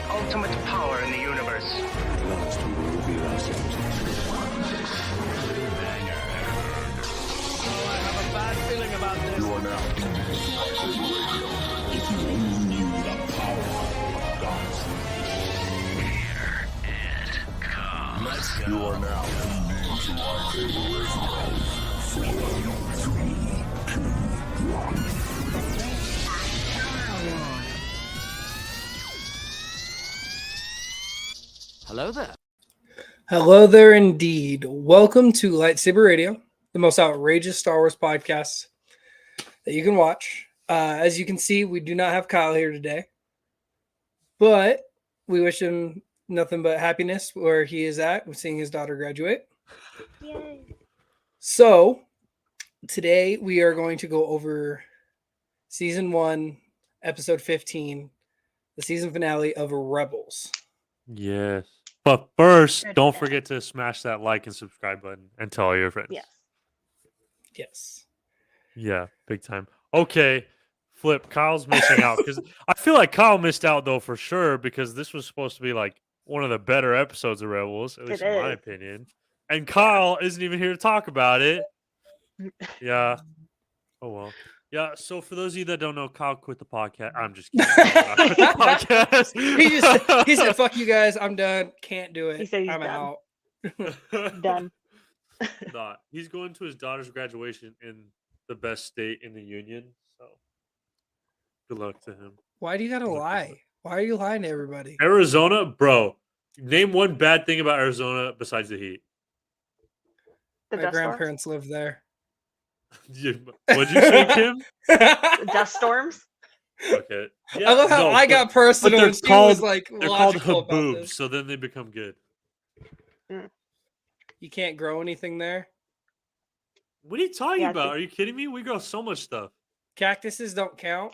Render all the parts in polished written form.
the ultimate power in the universe. LightSaber will be our sentence. I have a bad feeling about this. You are now tuned into LightSaber Radio. If you only knew the power of God's Here it comes. Let's go. You are now tuned into LightSaber Radio. 4, 3, 2, 1. Hello there. Hello there indeed. Welcome to LightSaber Radio, the most outrageous Star Wars podcast that you can watch. As you can see, we do not have Kyle here today, but we wish him nothing but happiness where he is at with seeing his daughter graduate. Yay. So today we are going to go over season 1, episode 15, the season finale of Rebels. Yes. But first, Good don't to forget to smash that like and subscribe button and tell all your friends. Yes. Yes. Yeah, big time. Okay, Flip, Kyle's missing out because I feel like Kyle missed out though for sure because this was supposed to be like one of the better episodes of Rebels, at least It in my is. opinion. And Kyle isn't even here to talk about it. Yeah. Oh well. Yeah, so for those of you that don't know, Kyle quit the podcast. I'm just kidding. Kyle quit the podcast. he said, "Fuck you guys, I'm done. Can't do it. He said he's I'm done. out." Done. Not. He's going to his daughter's graduation in the best state in the union. So good luck to him. Why do you gotta lie? Why are you lying to everybody? Arizona, bro. Name one bad thing about Arizona besides the heat. The My dust storms. grandparents live there. What'd you say, Kim? The dust storms. Okay. I love how I got personal they're and she was called- like They're called logical about haboobs, this. so then they become good. You can't grow anything there. What are you talking Yeah, about? dude. Are you kidding me? We grow so much stuff. Cactuses don't count.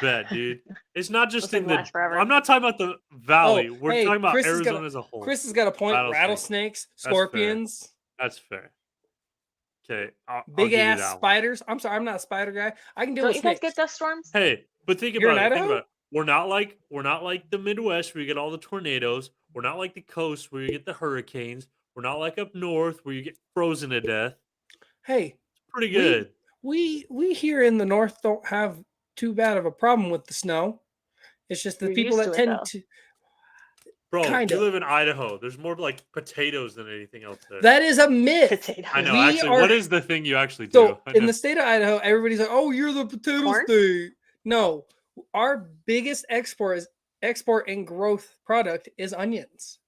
Bet, dude. It's not just Those in things the. last forever. I'm not talking about the valley. Oh, We're hey, talking about Chris has got Arizona a- as a whole. Chris has got a point. Rattlesnake. Rattlesnakes, fair. scorpions, That's fair. Okay. I'll big give you ass that one. spiders. I'm sorry, I'm not a spider guy. I can deal Don't with you guys snakes. get dust storms? Hey, but think You're in about it. Think Idaho? about it. We're not like the Midwest where you get all the tornadoes. We're not like the coast where you get the hurricanes. We're not like up north where you get frozen to death. Hey, Pretty good. we here in the north don't have too bad of a problem with the snow. It's just the You're people used that to it, tend though. to. Bro, kinda. you live in Idaho. There's more like potatoes than anything else there. That is a myth. Potatoes. I know. we Actually, are- what is the thing you actually do? So I in know. the state of Idaho, everybody's like, "Oh, you're the potato Corn? state." No, our biggest export and growth product is onions.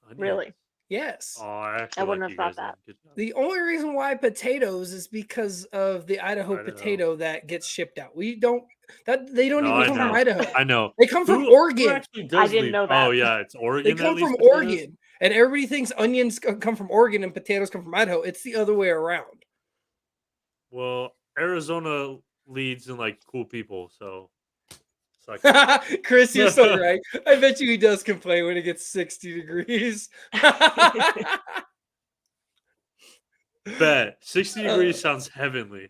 Onions. Really? Yes. Oh, I actually wouldn't like have you thought guys then. that. Good job. The only reason why potatoes is because of the Idaho Idaho. potato that gets shipped out. We don't they don't No, even I come from know. Idaho. I know. They come from Who Oregon. actually does didn't leave- know that. Oh yeah, it's Oregon. They that come leaves from potatoes? Oregon, and everybody thinks onions come from Oregon and potatoes come from Idaho. It's the other way around. Well, Arizona leads in like cool people, so. It's like, Chris, you're so right. I bet you he does complain when it gets 60 degrees. bet 60 Uh, degrees sounds heavenly.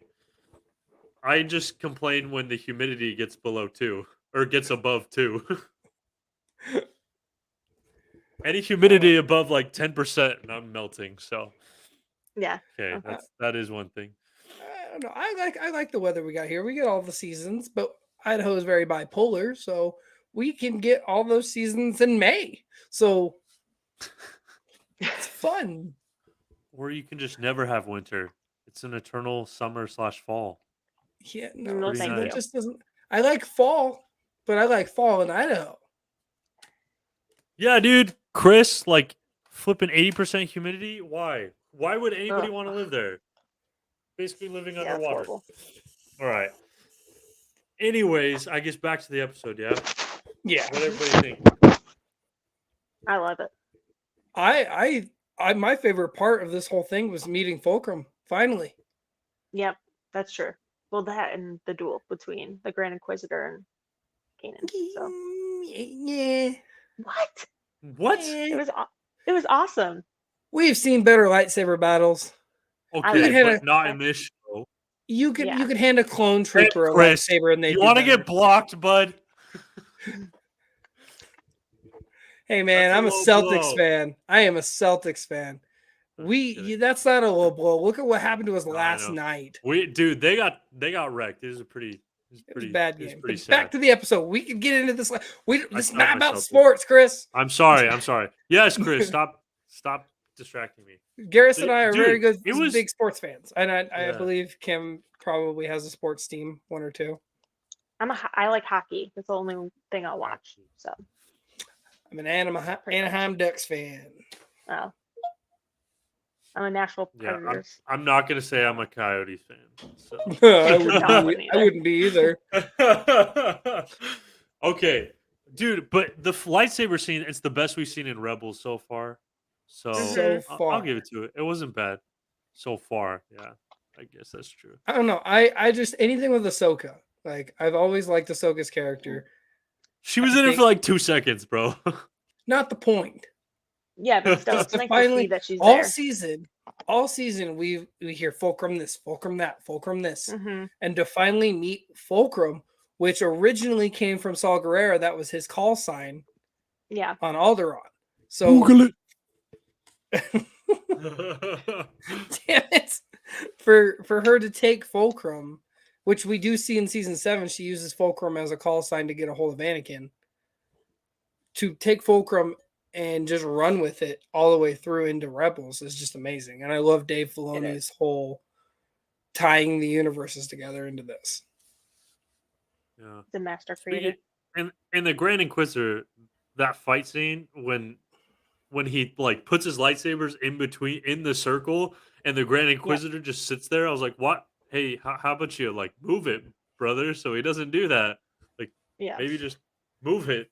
I just complain when the humidity gets below 2 or gets above 2. Any humidity above like 10% and I'm melting. So Yeah. okay, Okay. that is one thing. I don't know. I like the weather we got here. We get all the seasons, but Idaho is very bipolar, so we can get all those seasons in May. So it's fun. Or you can just never have winter. It's an eternal summer/fall. Yeah, No, no, thank that you. just doesn't. I like fall, but I like fall in Idaho. Yeah, dude. Chris, like flipping 80% humidity. Why? Why would anybody Ugh. want to live there? Basically living Yeah, it's underwater. horrible. All right. Anyways, I guess back to the episode. Yeah. Yeah, What everybody think? I love it. I my favorite part of this whole thing was meeting Fulcrum finally. Yep, that's true. Well, that and the duel between the Grand Inquisitor and Kanan. So Yeah, what? What? It was awesome. we've seen better lightsaber battles. Okay, had but a- not in this show. You could Yeah. you could hand a clone trooper a Chris, lightsaber and they You want to get blocked, bud? Hey man, That's a I'm a low Celtics blow. fan. I am a Celtics fan. I'm kidding. That's not a low blow. Look at what happened to us No, I last know. night. Dude, they got wrecked. It was It was a bad it was game. pretty But back sad. to the episode. We could get into this. This is I like not my about Celtics. sports, Chris. I'm sorry. Yes, Chris, stop distracting me. Garrus and I are very Dude, good, it was big sports fans, and I yeah. believe Kim probably has a sports team, one or two. I like hockey. That's the only thing I'll watch. So, I'm an Anaheim Ducks fan. oh, I'm a Nashville Yeah, Predators. I'm not gonna say I'm a Coyotes fan. So. I I wouldn't be either. Okay, dude, but the lightsaber scene, it's the best we've seen in Rebels so far. So, So I'll far, give it to it. It wasn't bad so far. Yeah, I guess that's true. I don't know. I just anything with Ahsoka. Like I've always liked Ahsoka's character. She was I in it think- for like 2 seconds, bro. Not the point. Yeah, but still, Just it's to nice to finally see that she's all there. season we hear Fulcrum this, Fulcrum that, Fulcrum this, Mm-hmm. and to finally meet Fulcrum, which originally came from Saul Guerrero. That was his call sign Yeah. on Alderaan. So Google damn it. it, for her to take Fulcrum, which we do see in season 7, she uses Fulcrum as a call sign to get a hold of Anakin. To take Fulcrum and just run with it all the way through into Rebels is just amazing. And I love Dave Filoni's whole tying the universes together into this. Yeah. The master creator. And in the Grand Inquisitor, that fight scene when he like puts his lightsabers in the circle and the Grand Inquisitor just sits there, I was like, what? Hey, how about you like move it, brother, so he doesn't do that? Like, Yeah. maybe just move it.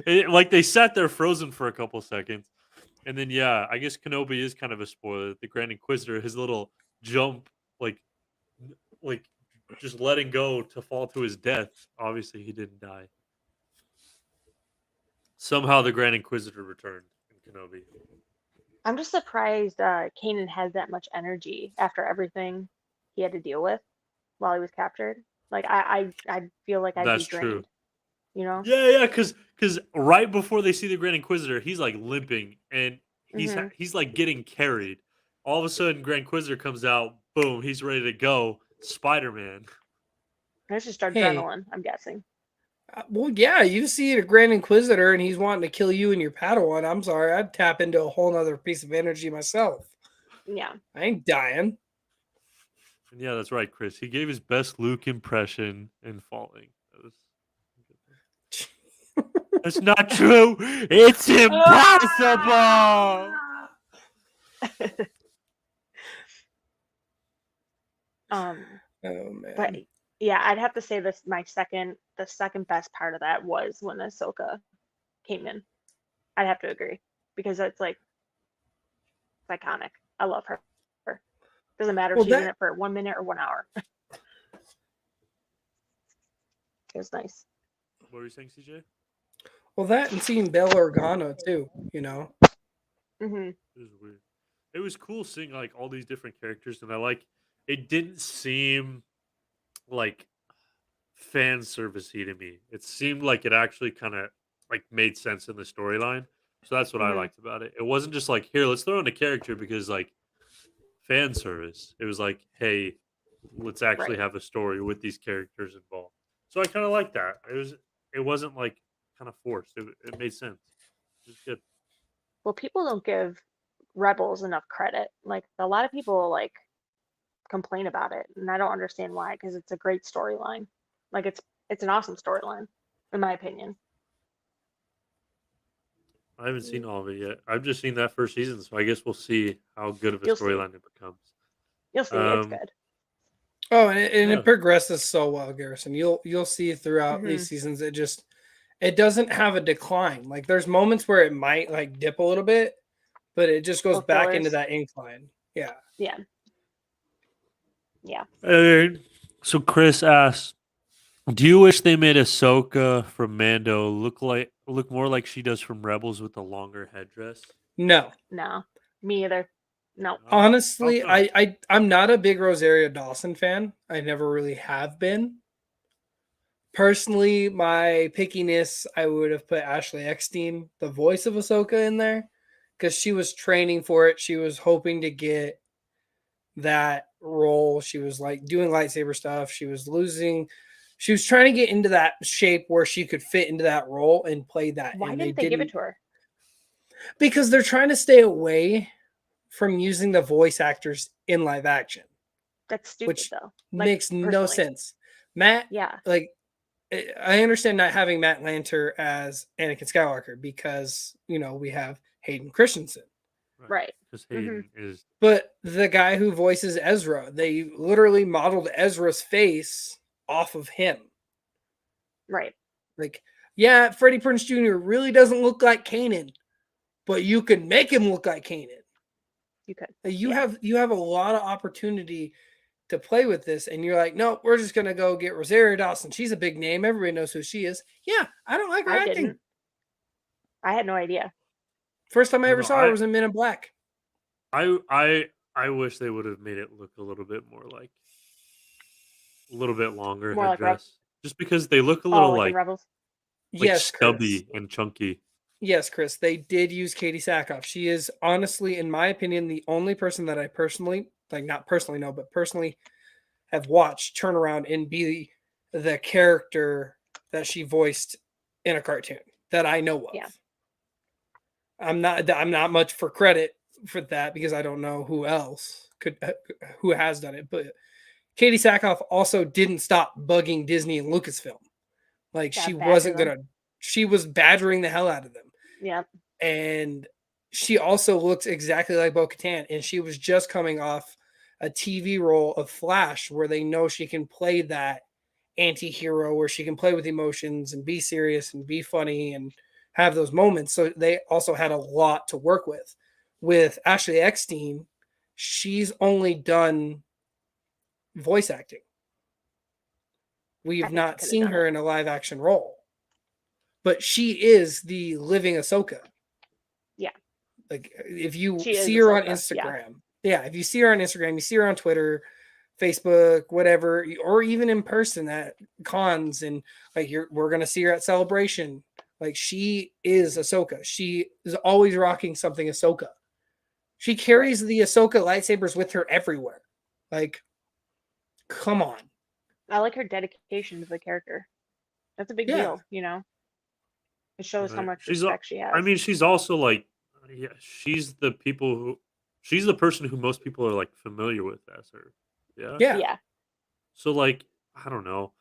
Like they sat there frozen for a couple seconds, and then yeah, I guess Kenobi is kind of a spoiler. The Grand Inquisitor, his little jump, like just letting go to fall to his death. Obviously, he didn't die. Somehow, the Grand Inquisitor returned in Kenobi. I'm just surprised Kanan has that much energy after everything he had to deal with while he was captured. Like I feel like I'd That's be drained. true. You know? Yeah, because right before they see the Grand Inquisitor, he's like limping and Mhm. he's like getting carried. All of a sudden, Grand Inquisitor comes out. Boom, he's ready to go. Spider-Man. It's just Hey. adrenaline, I'm guessing. Well, yeah, you see a Grand Inquisitor and he's wanting to kill you and your Padawan. I'm sorry, I'd tap into a whole nother piece of energy myself. Yeah. I ain't dying. And yeah, that's right, Chris. He gave his best Luke impression in Falling. That's not true. It's impossible. Oh man. But yeah, I'd have to say the second best part of that was when Ahsoka came in. I'd have to agree because it's like it's iconic. I love her. Doesn't matter if Well, she's in that- it for 1 minute or 1 hour. It was nice. What were you saying, CJ? Well, that and seeing Bail Organa too, you know. Hmm. It was weird. It was cool seeing like all these different characters, and it didn't seem like fan servicey to me. It seemed like it actually kind of like made sense in the storyline. So that's what I Mhm. liked about it. It wasn't just like, here, let's throw in a character because like fan service. It was like, hey, let's actually Right. have a story with these characters involved. So I kind of like that. It wasn't like kind of forced. It made sense. It was good. Well, people don't give Rebels enough credit. Like a lot of people like complain about it, and I don't understand why. Because it's a great storyline. Like it's an awesome storyline, in my opinion. I haven't seen all of it yet. I've just seen that first season, so I guess we'll see how good of a You'll see. storyline it becomes. You'll see, it's Um, good. Oh, and Yeah. it progresses so well, Garrison. You'll see throughout these seasons. It doesn't have a decline. Like there's moments where it might like dip a little bit, but it just goes Or back fillers. into that incline. Yeah. Yeah. Yeah. So Chris asks, "Do you wish they made Ahsoka from Mando look more like she does from Rebels with the longer headdress?" No. No. Me either. No. No? Honestly, How come? I'm not a big Rosario Dawson fan. I never really have been. Personally, my pickiness, I would have put Ashley Eckstein, the voice of Ahsoka, in there because she was training for it. She was hoping to get that role. She was like doing lightsaber stuff. She was trying to get into that shape where she could fit into that role and play that. Why And didn't they give it to her? because they're trying to stay away from using the voice actors in live action, That's stupid which though. makes no personally. sense. Matt, Yeah. like, I understand not having Matt Lanter as Anakin Skywalker because, we have Hayden Christensen. Right. Because Hayden is But the guy who voices Ezra, they literally modeled Ezra's face off of him. Right. Like, yeah, Freddie Prinze Jr. really doesn't look like Kanan, but you can make him look like Kanan. You could. You have a lot of opportunity to play with this, and you're like, no, we're just gonna go get Rosario Dawson. She's a big name. Everybody knows who she is. Yeah, I don't like her I acting. didn't. I had no idea. First time I ever No, saw her was in Men in Black. I wish they would have made it look a little bit more like a little bit longer More like headdress. Just because they look a little like in like Rebels. Yes, stubby Chris. and chunky. Yes, Chris. They did use Katie Sackhoff. She is honestly, in my opinion, the only person that I personally, like not personally know, but personally have watched turn around and be the character that she voiced in a cartoon that I know of. Yeah. I'm not much for credit for that because I don't know who has done it. But Katie Sackhoff also didn't stop bugging Disney and Lucasfilm. Like Yeah, she badger wasn't them. gonna. She was badgering the hell out of them. Yeah. And she also looks exactly like Bo-Katan, and she was just coming off a TV role of Flash where they know she can play that anti-hero where she can play with emotions and be serious and be funny and have those moments. So they also had a lot to work with. With Ashley Eckstein, she's only done voice acting. We've think not she could've seen done her it. in a live action role. But she is the living Ahsoka. Yeah. Like if you She is see her on Ahsoka, yeah. Instagram, if you see her on Instagram, you see her on Twitter, Facebook, whatever, or even in person at cons, and like we're gonna see her at Celebration. Like she is Ahsoka. She is always rocking something Ahsoka. She carries the Ahsoka lightsabers with her everywhere. Like, come on. I like her dedication to the character. That's a big Yeah. deal, you know. It shows how Right. much She's respect she has. I mean, she's also like, she's the she's the person who most people are like familiar with as her. Yeah. Yeah. yeah. So like, I don't know.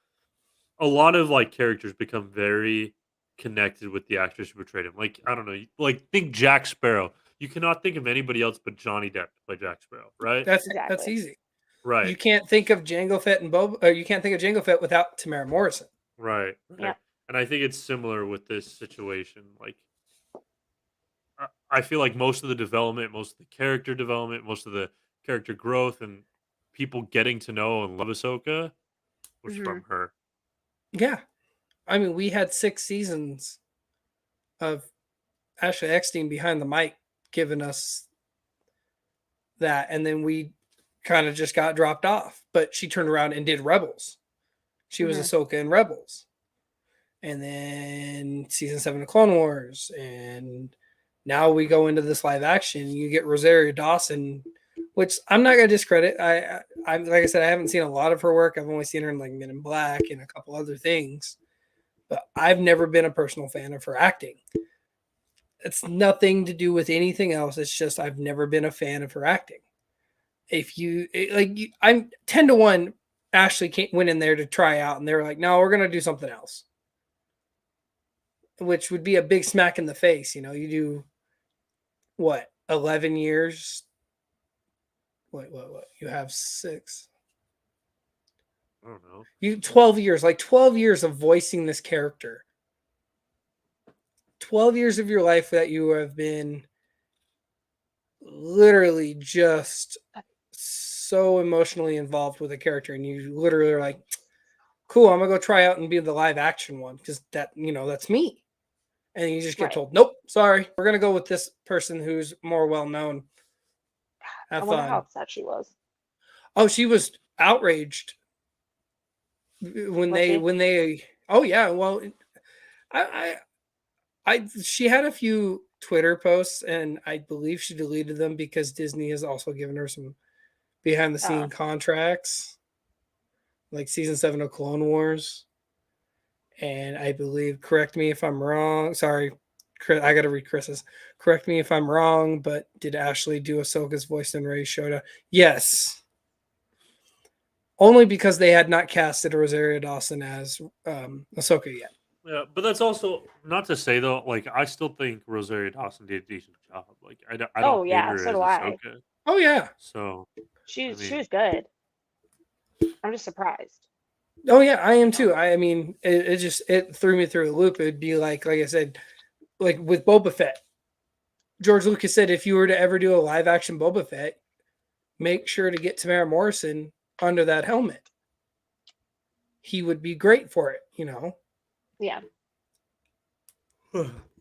A lot of like characters become very connected with the actress who portrayed him. Like, I don't know. Like, think Jack Sparrow. You cannot think of anybody else but Johnny Depp to play Jack Sparrow, right? That's Exactly. easy. right. You can't think of Jango Fett and Boba, or you can't think of Jango Fett without Tamara Morrison. Right. Yeah. And I think it's similar with this situation. Like, I feel like most of the development, most of the character development, most of the character growth, and people getting to know and love Ahsoka was from her. Yeah. I mean, we had 6 seasons of Ashley Eckstein behind the mic giving us that, and then we kind of just got dropped off. But she turned around and did Rebels. She was Ahsoka in Rebels. And then season 7 of Clone Wars. And now we go into this live action. You get Rosario Dawson, which I'm not going to discredit. I like I said, I haven't seen a lot of her work. I've only seen her in like Men in Black and a couple other things. But I've never been a personal fan of her acting. It's nothing to do with anything else. It's just I've never been a fan of her acting. I'm 10-1. Ashley went in there to try out, and they were like, "No, we're gonna do something else," which would be a big smack in the face. You know, you do what 11 years. What? You have 6. I don't know. 12 years, like 12 years of voicing this character. 12 years of your life that you have been literally just so emotionally involved with a character, and you literally are like, cool, I'm gonna go try out and be the live action one because that's me. And you just get told, nope, sorry, we're gonna go with this person who's more well known. Have I wonder fun. how upset she was. Oh, she was outraged when they Oh yeah, well, she had a few Twitter posts, and I believe she deleted them because Disney has also given her some behind the scene contracts, like season 7 of Clone Wars. And I believe, correct me if I'm wrong. Sorry, I got to read Chris's. Correct me if I'm wrong, but did Ashley do Ahsoka's voice in Rey Shota? Yes. Only because they had not casted Rosario Dawson as Ahsoka yet. Yeah, but that's also not to say though. Like, I still think Rosario Dawson did a decent job. Like, I don't Oh hate yeah, her so as do I. Ahsoka. Oh yeah. So She I was mean, good. I'm just surprised. Oh yeah, I am too. I mean, it threw me through a loop. It'd be like I said, like with Boba Fett. George Lucas said if you were to ever do a live action Boba Fett, make sure to get Tamara Morrison under that helmet. He would be great for it, you know. Yeah.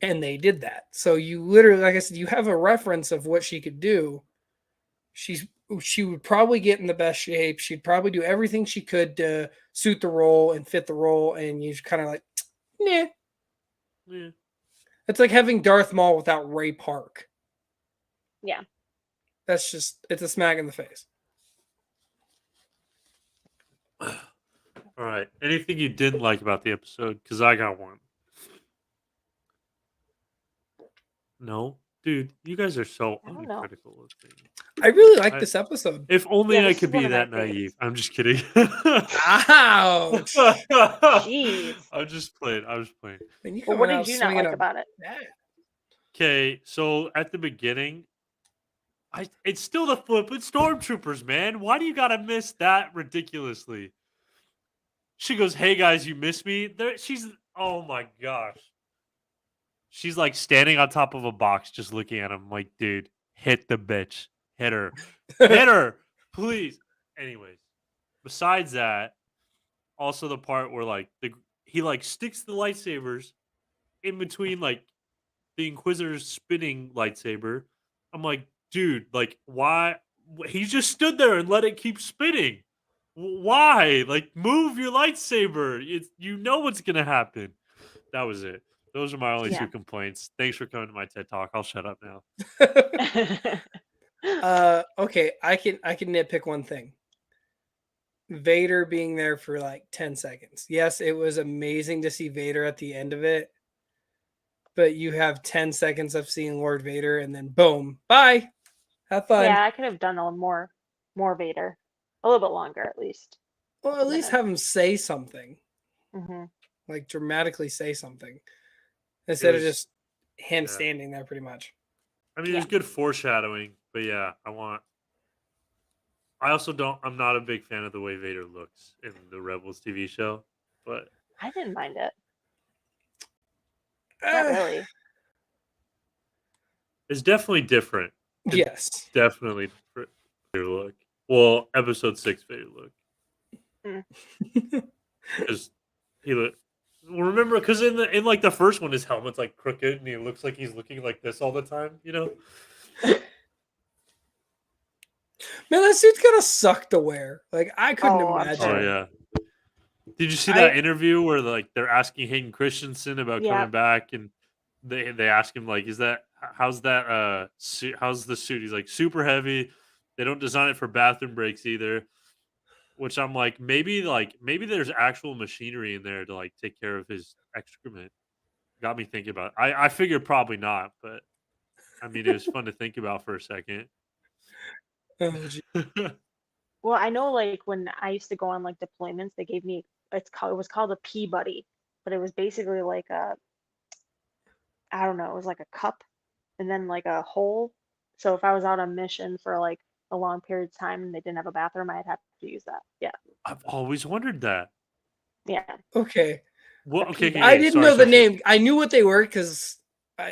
And they did that. So you literally, like I said, you have a reference of what she could do. She would probably get in the best shape. She'd probably do everything she could to suit the role and fit the role. And you kind of like, nah. yeah. It's like having Darth Maul without Ray Park. Yeah. That's just, it's a smack in the face. All right. Anything you didn't like about the episode? Because I got one. No, dude, you guys are so I don't know. uncritical of me. I really like this episode. If only Yeah, I this could is one be of my that favorites. naive. I'm just kidding. Ouch. Jeez. I'm just playing. I was playing. And you Well, coming what out did you not swinging like a about it? bat. Okay, so at the beginning, it's still the flippin' stormtroopers, man. Why do you gotta miss that ridiculously? She goes, "Hey guys, you miss me?" She's oh my gosh. She's like standing on top of a box, just looking at him, like, dude, hit the bitch, hit her, hit her, please. Anyways, besides that, also the part where like he like sticks the lightsabers in between like the Inquisitor's spinning lightsaber. I'm like, dude, like, why? He just stood there and let it keep spinning. Why? Like, move your lightsaber. You know what's gonna happen. That was it. Those are my only Yeah. two complaints. Thanks for coming to my TED Talk. I'll shut up now. Okay, I can nitpick one thing. Vader being there for like 10 seconds. Yes, it was amazing to see Vader at the end of it. But you have 10 seconds of seeing Lord Vader and then boom, bye. Have fun. Yeah, I could have done a more Vader. A little bit longer at least. Well, at least have him say something. Mm-hmm. Like dramatically say something. Instead of was- just him yeah. standing there pretty much. I mean, there's good foreshadowing, but yeah, I'm not a big fan of the way Vader looks in the Rebels TV show, but I didn't mind it. Not really. it's definitely different. Yes. Definitely different Vader look. Well, episode 6 Vader look. Because he look. Remember, because in like the first one, his helmet's like crooked and he looks like he's looking like this all the time. You know. Man, that suit's gonna suck to wear. Like I couldn't Oh, I'm imagine. sure. Oh yeah. Did you see that interview where like they're asking Hayden Christensen about coming back, and they ask him like, how's that suit? How's the suit? He's like super heavy. They don't design it for bathroom breaks either. Which I'm like, maybe there's actual machinery in there to like take care of his excrement. Got me thinking about it. I figured probably not, but I mean it was fun to think about for a second. Oh, Well, I know like when I used to go on like deployments, they gave me it was called a Peabody, but it was basically like I don't know, it was like a cup and then like a hole. So if I was out on mission for like a long period of time and they didn't have a bathroom, I'd have to use that. Yeah. I've always wondered that. Yeah. okay. Well, okay, I didn't know the sorry. name. I knew what they were because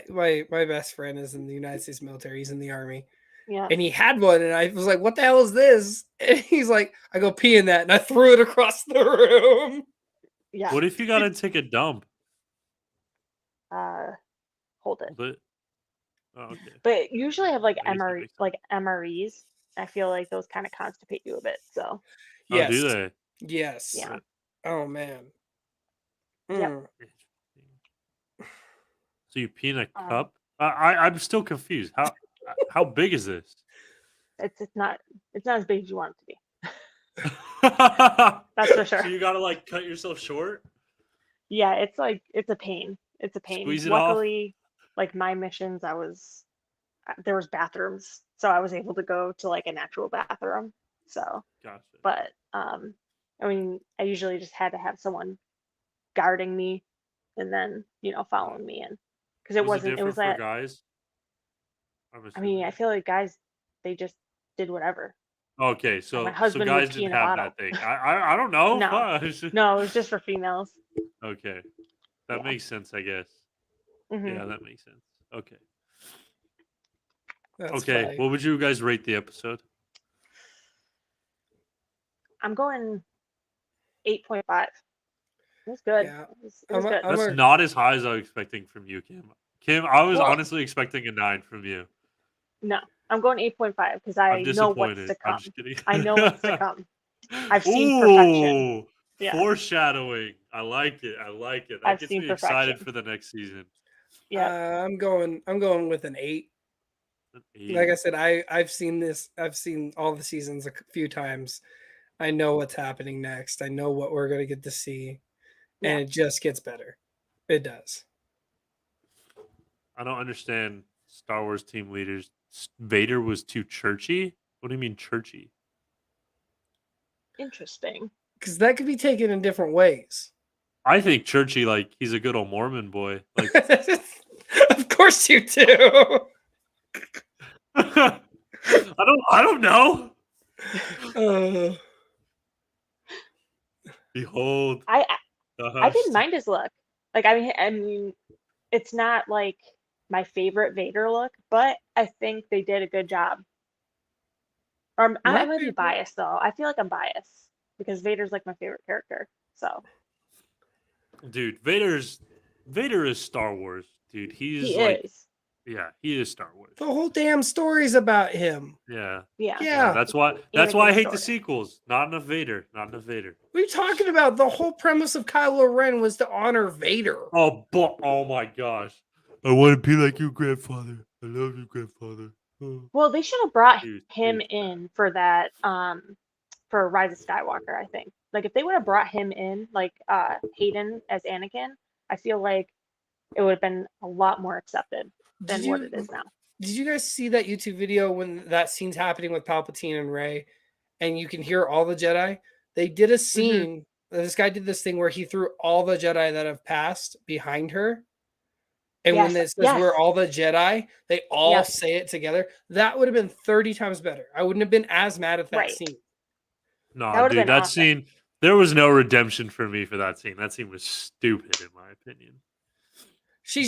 my best friend is in the United States military. He's in the Army. Yeah. And he had one, and I was like, "What the hell is this?" And he's like, "I go pee in that," and I threw it across the room. Yeah. What if you gotta take a dump? Hold it. But, oh, okay. But usually I have like I guess that makes sense. MREs. I feel like those kind of constipate you a bit. So Oh, Yes. do they? Yes. yeah. Oh man. Yep. Mm. So you pee in a Um, cup? I'm still confused. How big is this? it's not as big as you want it to be. So That's for sure. you gotta like cut yourself short, Yeah, it's like it's a pain. It's a pain. squeeze it off. Luckily, like my missions, there was bathrooms, so I was able to go to like an actual bathroom. So, Gotcha. but I mean, I usually just had to have someone guarding me, and then following me in, because Was it it was different for that. guys? I'm I mean, I assuming. feel like guys, they just did whatever. Okay, Like my so husband would guys pee didn't in a have bottle. that thing. I don't know. No, Fuck. no, it was just for females. Okay, that Yeah. makes sense, I guess. Hmm. Yeah, that makes sense. Okay. That's Okay, funny. what would you guys rate the episode? I'm going 8.5. It was good. Yeah. It was good. That's not as high as I was expecting from you, Kim. Kim, I was Well, honestly expecting a 9 from you. no, I'm going 8.5 because I'm I know what's disappointed. to I'm come. just kidding. I know what's to come. I've seen perfection. Ooh, Yeah, foreshadowing. I like it. I like it. That I've gets seen me excited perfection. for the next season. Yep. I'm going with an 8. An Like 8. I said, I've seen this. I've seen all the seasons a few times. I know what's happening next. I know what we're gonna get to see, and Yeah. it just gets better. It does. I don't understand Star Wars team leaders. Vader was too churchy? What do you mean churchy? Interesting. Because that could be taken in different ways. I think churchy like he's a good old Mormon boy. Like Of course you do. I don't know. Uh, Behold I the I didn't hush. mind his look. Like I mean, it's not like my favorite Vader look, but I think they did a good job. Or I my might be favorite. biased though. I feel like I'm biased because Vader's like my favorite character. So Dude, Vader is Star Wars, dude. He's he like is. yeah, he is Star Wars. The whole damn story's about him. Yeah. Yeah. Yeah, Yeah. that's why I Anakin's hate the story. sequels. Not enough Vader. Not enough Vader. What are you talking about? The whole premise of Kylo Ren was to honor Vader. Oh my gosh. I want to be like your grandfather. I love your grandfather. Oh. Well, they should have brought He him was bad. in for that for Rise of Skywalker, I think. Like if they would have brought him in, like Hayden as Anakin, I feel like it would have been a lot more accepted Did than what you it is now. did you guys see that YouTube video when that scene's happening with Palpatine and Rey, and you can hear all the Jedi? They did a scene. This guy did this thing where he threw all the Jedi that have passed behind her. And when Yes, it says yes, we're all the Jedi, they all yes, say it together. That would have been 30 times better. I wouldn't have been as mad at that right. scene. That Nah, would have dude, been that awesome. scene. There was no redemption for me for that scene. That scene was stupid, in my opinion.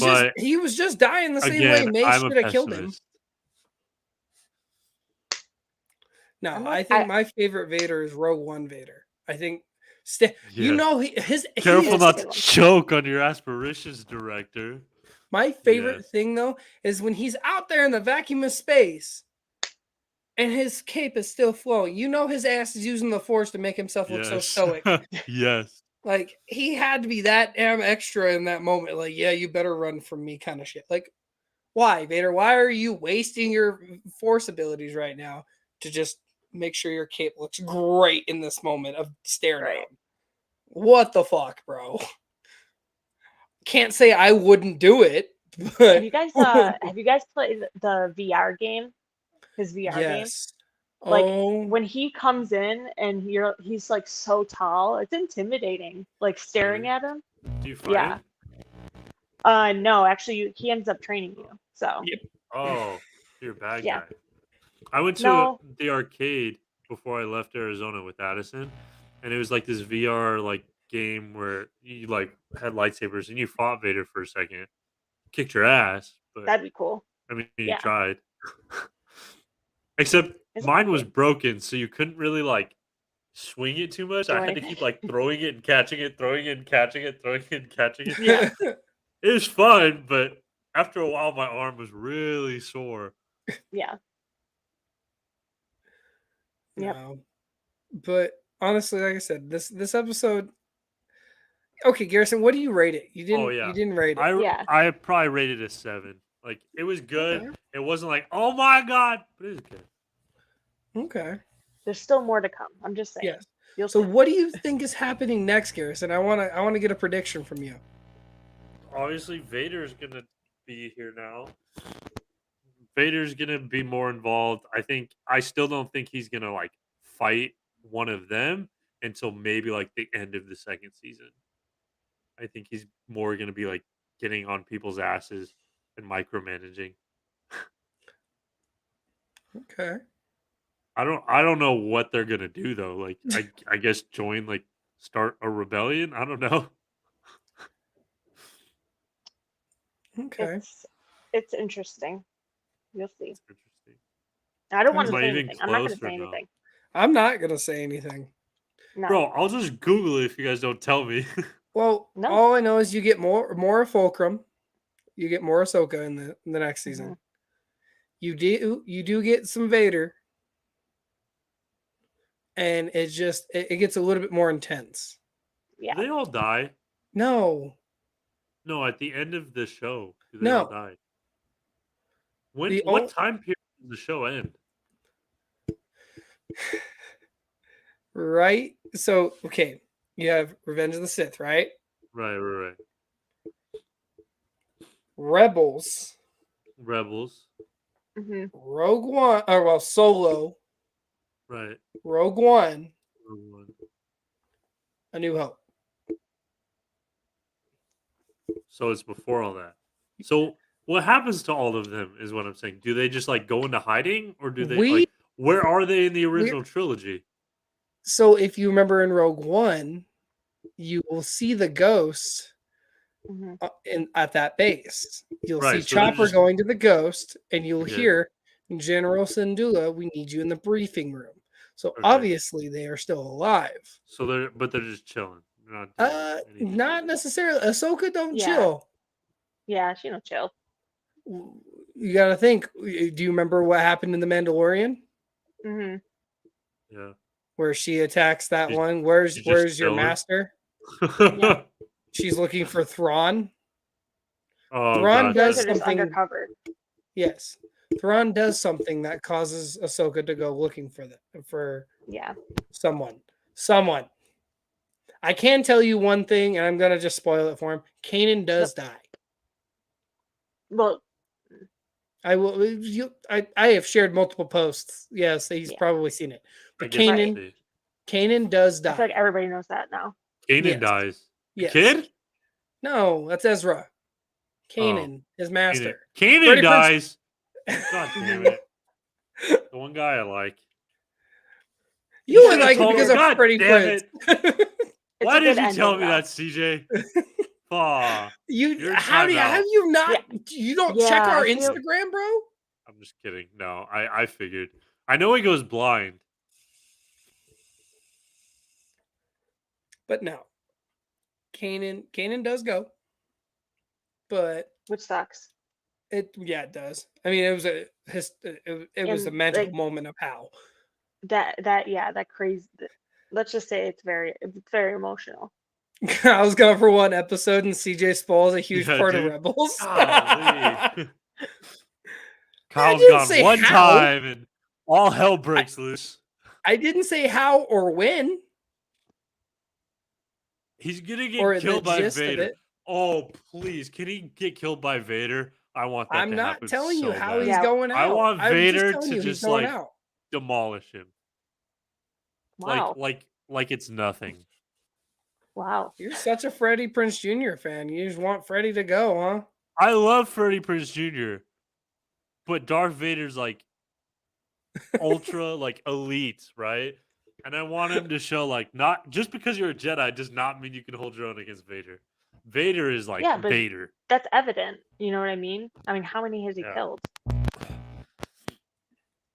But He was just dying the same way again, May I'm a should have killed him. pessimist. No, I'm I like, think my favorite Vader is Rogue One Vader. I think, you Yes. know, he Careful is. not good to one. choke on your aspirations, director. My favorite Yes. thing though is when he's out there in the vacuum of space, and his cape is still flowing. You know, his ass is using the Force to make himself look so Yes. stoic. Yes. Like he had to be that damn extra in that moment. Like, yeah, you better run from me, kind of shit. Like, why, Vader? Why are you wasting your Force abilities right now to just make sure your cape looks great in this moment of stare Right. down? What the fuck, bro? Can't say I wouldn't do it. But Have you guys played the VR game? His VR game? yes. Like Oh, when he comes in and he's like so tall, it's intimidating. Like staring Really? at him. Do you fight Yeah. him? No, actually he ends up training you. So yep. Oh, you're a bad yeah. guy. I went to No. the arcade before I left Arizona with Addison, and it was like this VR like game where you like had lightsabers and you fought Vader for a second, kicked your ass, but That'd be cool. I mean you Yeah. tried. Except It's a mine fun was game. broken, so you couldn't really like swing it too much. Do I had to anything. keep like throwing it and catching it, throwing it and catching it, throwing it and catching it. Yeah. It was fun, but after a while my arm was really sore. Yeah. Yep. No. But honestly, like I said, this episode, Okay, Garrison, what do you rate it? You didn't. Oh, yeah. You didn't rate it. I probably rated it a 7. Like, it was good. Okay. It wasn't like, oh my god, but it was good. Okay. There's still more to come. I'm just saying. Yes. You'll So, see. what do you think is happening next, Garrison? I want to get a prediction from you. Obviously, Vader's gonna be here now. Vader's gonna be more involved. I still don't think he's gonna like fight one of them until maybe like the end of the second season. I think he's more gonna be like getting on people's asses and micromanaging. Okay. I don't know what they're gonna do though. Like I guess join like start a rebellion. I don't know. Okay. It's interesting. You'll see. It's interesting. I don't want to Am I say even anything. I'm not going to close or say no? anything. I'm not gonna say anything. No. Bro, I'll just Google it if you guys don't tell me. Well, No. all I know is you get more of Fulcrum, you get more Ahsoka in the next season. Mhm. You do get some Vader, and it gets a little bit more intense. Yeah. Do they all die? No, No, at the end of the show, do they all no. die? When? The What ol- time period does the show end? right. So okay, you have Revenge of the Sith, right? Right. Rebels, Rebels. Hmm. Rogue One, or well, Solo, Right. Rogue One, Rogue One. A New Hope. So it's before all that. So what happens to all of them is what I'm saying. Do they just like go into hiding, or do they We like where are they in the original trilogy? So if you remember in Rogue One, you will see the ghost Hmm. at that base. You'll Right, see so they're Chopper just- going to the ghost, and you'll Okay. hear General Syndulla, "We need you in the briefing room." So Okay. obviously they are still alive. So they're just chilling. They're not doing anything. Not necessarily. Ahsoka don't Yeah. chill. Yeah, she don't chill. You got to think. Do you remember what happened in the Mandalorian, Hmm. Yeah. where she attacks that She's- one? she's just Where's your chilling. master? Yeah. She's looking for Thrawn. Oh, Thrawn gotcha. does Those are just something. undercover. Yes. Thrawn does something that causes Ahsoka to go looking for Yeah. someone. Someone. I can tell you one thing, and I'm gonna just spoil it for him. Kanan does die. Well, I will. I have shared multiple posts. Yes, he's Yeah. probably seen it. I But guess we'll Kanan, see. Kanan does I feel like die. everybody knows that now. Kanan Yes. dies. The Yes. kid? No, that's Ezra. Kanan, his master. Kanan Freddie dies. God damn it. The one guy I like. You would should've like it told because me. of God Freddie damn Prinze. It's Why a did good you tell ending, me though. that, CJ? Aw, You're How do you timeout. have you not? You don't check Yeah, our I feel- Instagram, bro? I'm just kidding. No, I figured. I know he goes blind. But no, Kanan does go, but Which sucks. it does. I mean, it was a And, magical like- moment of how. That crazy. Let's just say it's very emotional. I was going for one episode, and CJ spoils a huge Yeah, part dude. of Rebels. Golly. Kyle's didn't gone say one how. time and all hell breaks loose. I didn't say how or when He's gonna or get the killed by gist of Vader. it. Oh, please. Can he get killed by Vader? I want that I'm to not happen telling you so how bad. he's Yeah. going out. I want I'm just Vader telling to you he's just, going like, out. demolish him. Wow. Like it's nothing. Wow. You're such a Freddie Prinze Jr. fan. You just want Freddie to go, huh? I love Freddie Prinze Jr., but Darth Vader's like ultra like elite, right? And I want him to show like not just because you're a Jedi does not mean you can hold your own against Vader. Vader is like Yeah, but- Vader. That's evident. You know what I mean? I mean, how many has he Yeah. killed?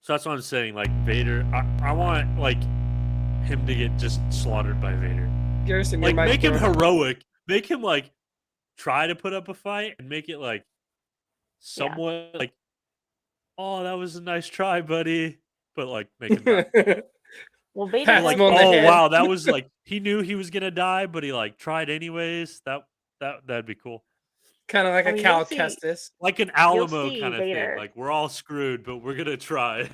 So that's what I'm saying. Like Vader, I want like him to get just slaughtered by Vader. Garrison, Like your make him microphone- heroic. Make him like try to put up a fight and make it like somewhat like, oh, that was a nice try, buddy. But like make him not. Well, Vader Pats likes him on the oh head. wow, that was like he knew he was gonna die, but he like tried anyways. That'd be cool. Kind of like I a mean, Cal Kestis. Like an you'll Alamo see kind of thing. Vader. Like we're all screwed, but we're gonna try.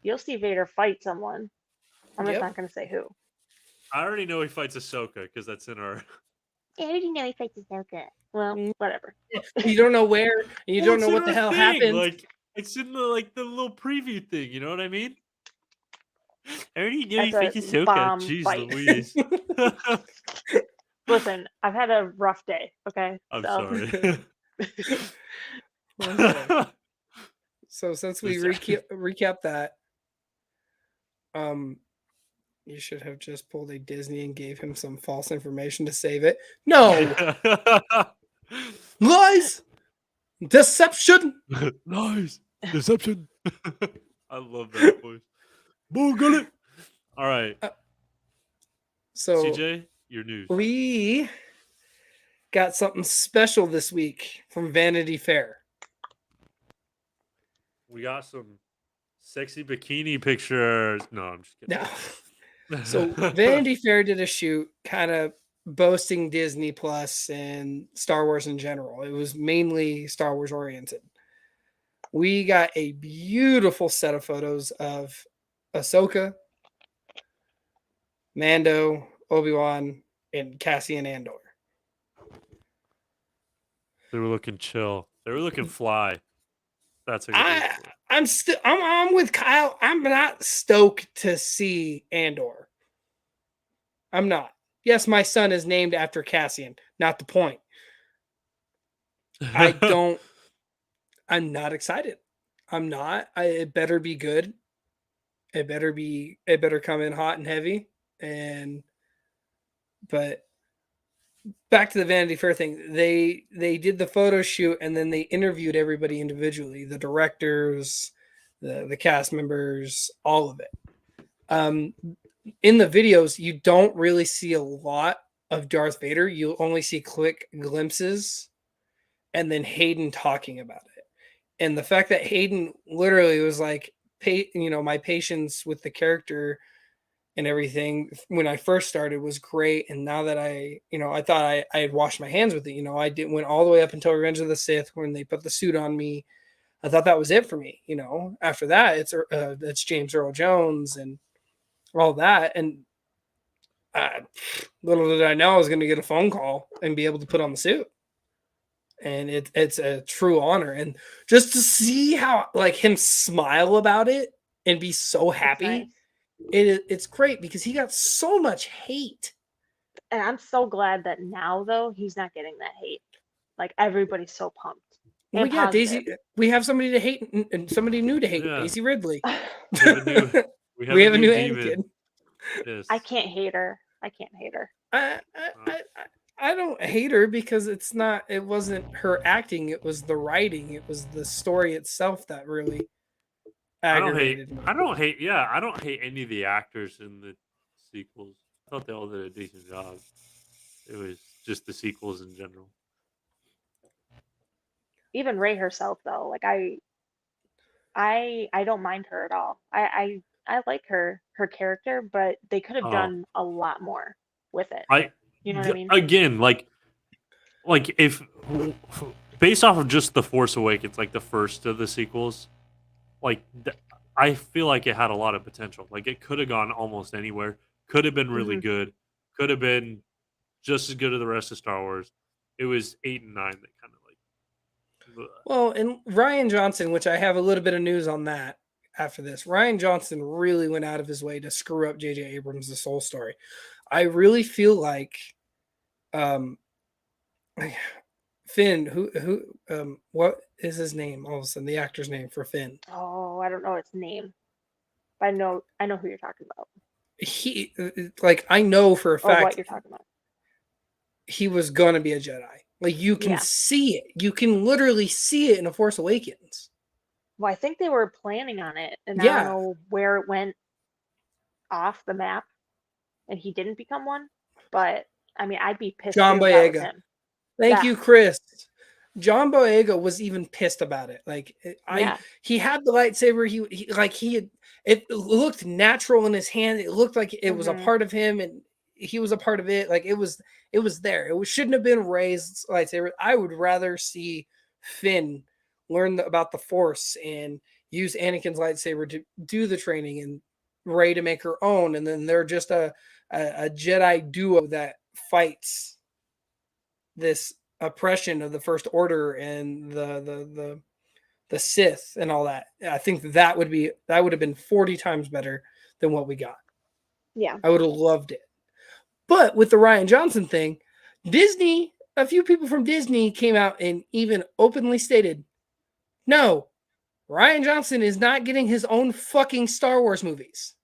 You'll see Vader fight someone. I'm just Yep. not going to say who. I already know he fights Ahsoka because that's in our. I already know he fights Ahsoka. Well, whatever. You don't know where. You Well, don't it's know in what the our hell thing, happens. Like it's in the little preview thing. You know what I mean? I already knew he That's fights a Ahsoka. bomb Jeez fight. Louise. Listen, I've had a rough day. Okay, I'm so sorry. Okay. So since we Sorry. recap that, you should have just pulled a Disney and gave him some false information to save it. No lies, deception. Nice deception. I love that voice. Bull gullet. All right, So CJ, your news. we got something special this week from Vanity Fair. We got some sexy bikini pictures. No, I'm just kidding. No. So Vanity Fair did a shoot kind of boasting Disney Plus and Star Wars in general. It was mainly Star Wars oriented. We got a beautiful set of photos of Ahsoka, Mando, Obi-Wan, and Cassian Andor. They were looking chill. They were looking fly. That's a good word for it. I'm with Kyle. I'm not stoked to see Andor. I'm not. Yes, my son is named after Cassian. Not the point. I'm not excited. I'm not. It better be good. It better come in hot and heavy. But back to the Vanity Fair thing. They did the photo shoot and then they interviewed everybody individually, the directors, the cast members, all of it. In the videos, you don't really see a lot of Darth Vader. You only see quick glimpses and then Hayden talking about it. And the fact that Hayden literally was like, my patience with the character and everything when I first started was great. And now that I thought I had washed my hands with it, I went all the way up until Revenge of the Sith when they put the suit on me. I thought that was it for me. After that, it's James Earl Jones and all that. And little did I know I was going to get a phone call and be able to put on the suit. And it's a true honor. And just to see how like him smile about it and be so happy, nice. it's great because he got so much hate. And I'm so glad that now though he's not getting that hate. Like everybody's so pumped. Well, yeah, positive. Daisy. We have somebody to hate and somebody new to hate. Yeah. Daisy Ridley. We have a new Anakin. Yes. I can't hate her. I don't hate her because it wasn't her acting, it was the writing, it was the story itself that really aggravated me. I don't hate any of the actors in the sequels. I thought they all did a decent job. It was just the sequels in general. Even Rey herself though, like I don't mind her at all. I like her character, but they could have done a lot more with it. You know what I mean? Again, like if based off of just The Force Awakens, like the first of the sequels, I feel like it had a lot of potential. Like it could have gone almost anywhere. Could have been really good. Could have been just as good as the rest of Star Wars. It was 8 and 9 that kind of like. Well, and Rian Johnson, which I have a little bit of news on that after this. Rian Johnson really went out of his way to screw up J.J. Abrams' The Soul Story. I really feel like Finn, what is his name? All of a sudden, the actor's name for Finn. Oh, I don't know its name, but I know who you're talking about. He, I know for a fact or what you're talking about. He was gonna be a Jedi. Like you can see it. You can literally see it in A Force Awakens. Well, I think they were planning on it, and I don't know where it went off the map, and he didn't become one. But I mean, I'd be pissed. John too if that was Boyega. him. Thank you, Chris. John Boyega was even pissed about it. Like Yeah. he had the lightsaber. It looked natural in his hand. It looked like it was a Mhm. part of him, and he was a part of it. Like it was there. Shouldn't have been Rey's lightsaber. I would rather see Finn learn about the Force and use Anakin's lightsaber to do the training, and Rey to make her own, and then they're just a Jedi duo that fights this oppression of the First Order and the Sith and all that. I think that would have been 40 times better than what we got. Yeah. I would have loved it. But with the Ryan Johnson thing, Disney, a few people from Disney came out and even openly stated, no, Ryan Johnson is not getting his own fucking Star Wars movies.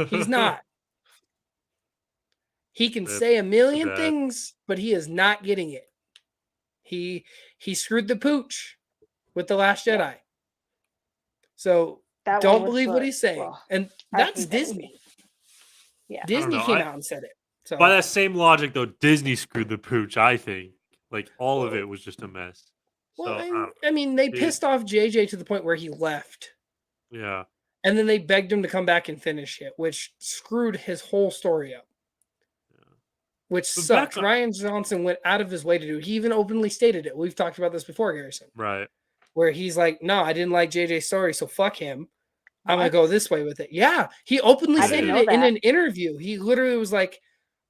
He's not. He can That's say a million bad. things, but he is not getting it. He screwed the pooch with The Last Jedi. Yeah. So That one don't was believe what the- he's saying. ugh, And I that's hate that Disney. movie. Yeah. Disney know, came I- out and said it. So By that same logic, though, Disney screwed the pooch. I think like all of it was just a mess. well, So I mean, they Dude. pissed off JJ to the point where he left. yeah, And then they begged him to come back and finish it, which screwed his whole story up. Which But sucks. back on- Ryan Johnson went out of his way to do it. He even openly stated it. We've talked about this before, Garrison. right. Where he's like, no, I didn't like JJ's story, so fuck him. I'm going to What? go this way with it. Yeah. He openly I stated didn't know it in that. an interview. He literally was like,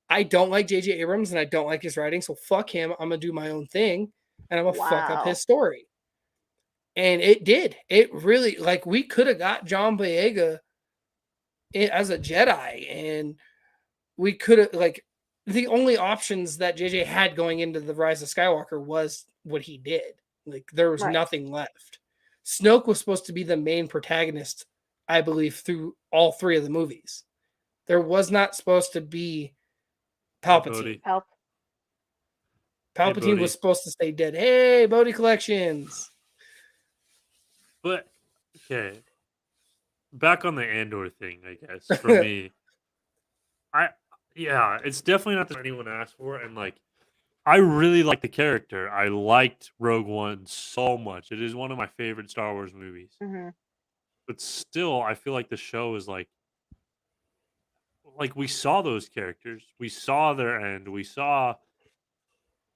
I don't like JJ Abrams and I don't like his writing, so fuck him. I'm going to do my own thing and I'm going to fuck up Wow. his story. And it did. It really, like, we could have got John Boyega as a Jedi, and we could have, like, the only options that JJ had going into the Rise of Skywalker was what he did. Like, there was Right. nothing left. Snoke was supposed to be the main protagonist, I believe, through all three of the movies. There was not supposed to be Palpatine. Bodhi. Help. Palpatine Bodhi. was supposed to stay dead. Hey, Bodhi Collections. But okay, back on the Andor thing, I guess for me, it's definitely not that anyone asked for, and like, I really like the character. I liked Rogue One so much. It is one of my favorite Star Wars movies. Hmm. But still, I feel like the show is like we saw those characters, we saw their end, we saw,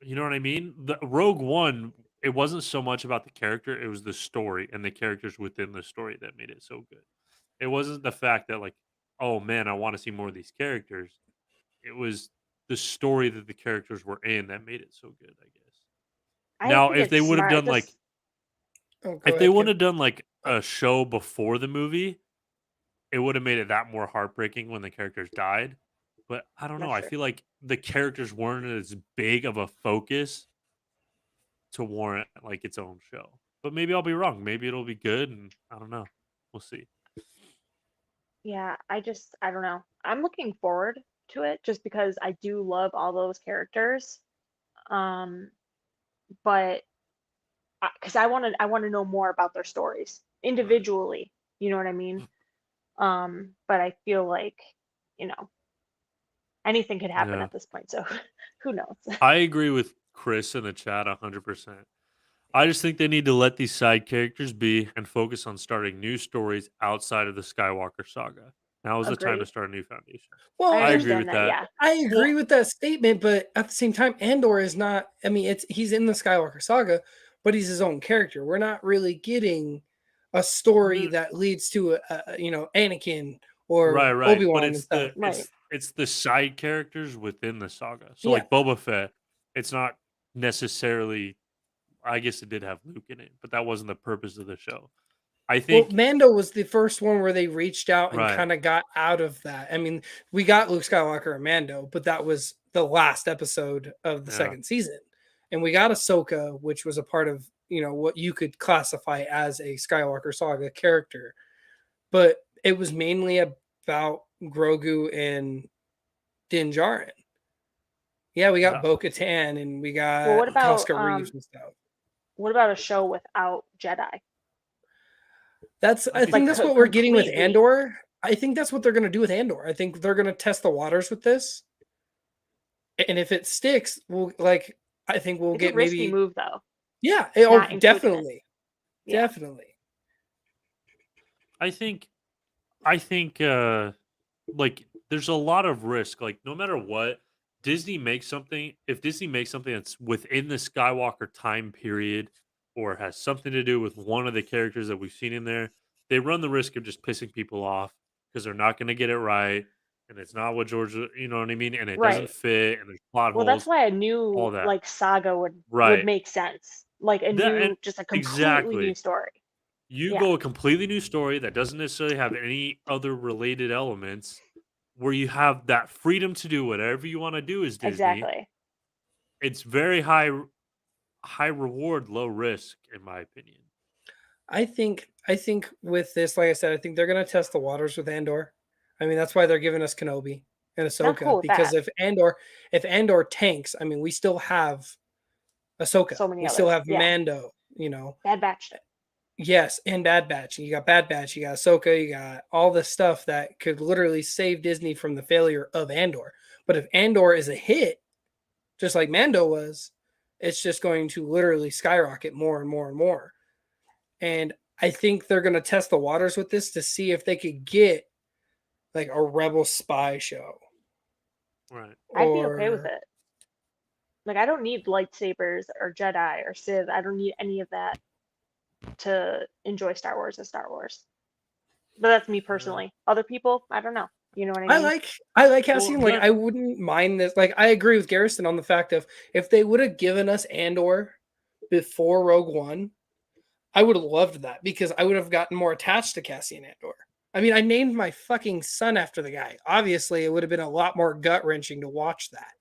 you know what I mean? The Rogue One, it wasn't so much about the character, it was the story and the characters within the story that made it so good. It wasn't the fact that like, oh man, I want to see more of these characters. It was the story that the characters were in that made it so good, I guess. I Now, think if they it's would have smart. done like This- Oh, go if ahead, they would Kim. have done like a show before the movie, it would have made it that more heartbreaking when the characters died. But I don't know. That's I true. feel like the characters weren't as big of a focus to warrant like its own show. But maybe I'll be wrong. Maybe it'll be good, and I don't know. We'll see. Yeah, I don't know. I'm looking forward to it just because I do love all those characters. But because I want to know more about their stories individually. You know what I mean? But I feel like, you know, anything could happen Yeah. at this point. So who knows? I agree with Chris in the chat 100%. I just think they need to let these side characters be and focus on starting new stories outside of the Skywalker saga. Now is the time to Agreed. start a new foundation. Well, I I agree understand with that. that. Yeah. I agree with that statement, but at the same time, Andor is not. I mean, he's in the Skywalker saga, but he's his own character. We're not really getting a story No. that leads to Anakin or Right. Obi Wan But and it's stuff. the Right. it's the side characters within the saga. So Yeah. like Boba Fett, it's not necessarily. I guess it did have Luke in it, but that wasn't the purpose of the show. I Well, think Mando was the first one where they reached out and Right. kind of got out of that. I mean, we got Luke Skywalker and Mando, but that was the last episode of the Yeah. second season. And we got Ahsoka, which was a part of, what you could classify as a Skywalker saga character. But it was mainly about Grogu and Din Djarin. Yeah, we got Yeah. Bo-Katan and we got Well, what about, Oscar Reeves and stuff. What about a show without Jedi? I Like, think that's what we're getting with completely. Andor. I think that's what they're going to do with Andor. I think they're going to test the waters with this. And if it sticks, well, like I think we'll It's a get risky maybe move though, yeah. not including it. Definitely, Yeah. definitely. I think like there's a lot of risk. Like no matter what, Disney makes something. If Disney makes something that's within the Skywalker time period or has something to do with one of the characters that we've seen in there, they run the risk of just pissing people off because they're not going to get it right, and it's not what George, you know what I mean, and it doesn't Right. fit, and there's plot Well, that's holes, why a new all that. like saga would Right. make sense. Like a That and new, just a completely new exactly. story. You Yeah, go a completely new story that doesn't necessarily have any other related elements where you have that freedom to do whatever you want to do as Disney. exactly. It's very high reward, low risk, in my opinion. I think with this, like I said, I think they're gonna test the waters with Andor. I mean, that's why they're giving us Kenobi and And I'm cool Ahsoka with because that. if Andor tanks, I mean, we still have Ahsoka, So many we still others. have Yeah. Mando. Bad Batch. Yes, and Bad Batch. You got Bad Batch, you got Ahsoka, you got all this stuff that could literally save Disney from the failure of Andor. But if Andor is a hit, just like Mando was, it's just going to literally skyrocket more and more and more. And I think they're going to test the waters with this to see if they could get like a rebel spy show Right. I'd be okay with or it. Like I don't need lightsabers or Jedi or Sith. I don't need any of that to enjoy Star Wars as Star Wars. But that's me Yeah. personally. Other people, I don't know. You know what I I mean? like I like Well, Cassian. Like that I wouldn't mind this. Like I agree with Garrison on the fact of if they would have given us Andor before Rogue One, I would have loved that because I would have gotten more attached to Cassian Andor. I mean, I named my fucking son after the guy. Obviously, it would have been a lot more gut wrenching to watch that,